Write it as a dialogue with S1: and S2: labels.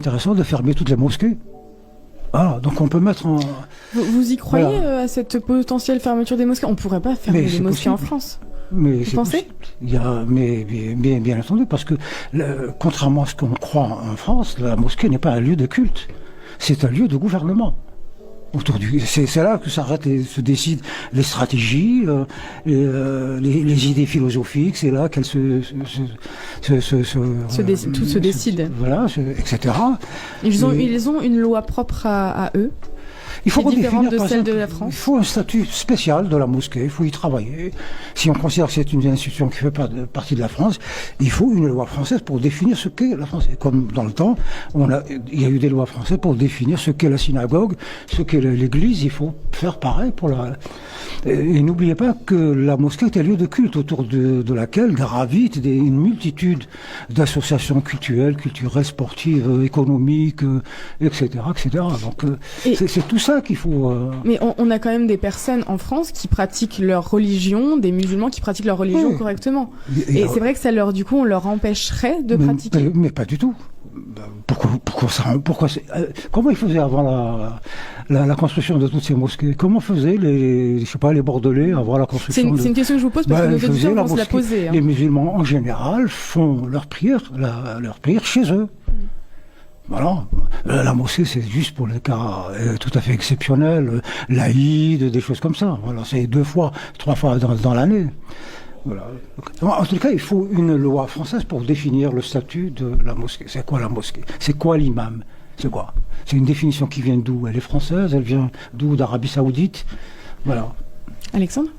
S1: Intéressant de fermer toutes les mosquées. Ah, donc on peut mettre en...
S2: Vous y croyez à cette potentielle fermeture des mosquées? On ne pourrait pas fermer les mosquées en France.
S1: Mais
S2: vous pensez?
S1: Mais bien entendu, parce que contrairement à ce qu'on croit en France, la mosquée n'est pas un lieu de culte, c'est un lieu de gouvernement. C'est là que se décident les stratégies, les idées philosophiques, c'est là qu'elles tout
S2: se décide.
S1: Voilà, etc.
S2: Ils ont une loi propre à eux.
S1: Il faut
S2: différente de celle de la France.
S1: Il faut un statut spécial de la mosquée, il faut y travailler. Si on considère que c'est une institution qui fait partie de la France, il faut une loi française pour définir ce qu'est la France. Comme dans le temps, il y a eu des lois françaises pour définir ce qu'est la synagogue, ce qu'est l'église. Il faut faire pareil pour la... Et n'oubliez pas que la mosquée est un lieu de culte autour de laquelle gravitent une multitude d'associations culturelles, sportives, économiques, etc., etc. Donc c'est tout ça qu'il faut...
S2: Mais on a quand même des personnes en France qui pratiquent leur religion, des musulmans qui pratiquent leur religion correctement. Et c'est vrai que ça leur, du coup, on leur empêcherait de pratiquer.
S1: Mais pas du tout. Comment ils faisaient avant la construction de toutes ces mosquées? Comment faisaient les Bordelais avant la construction?
S2: C'est une question que je vous pose parce que nos auditeurs vont se la poser.
S1: Les musulmans en général font leur prière chez eux. Voilà. La mosquée, c'est juste pour les cas tout à fait exceptionnels, l'Aïd, des choses comme ça. Voilà, c'est 2 fois, 3 fois dans l'année. Voilà. En tout cas, il faut une loi française pour définir le statut de la mosquée. C'est quoi la mosquée? C'est quoi l'imam? C'est quoi? C'est une définition qui vient d'où? Elle est française? Elle vient d'où? D'Arabie Saoudite? Voilà.
S2: Alexandre?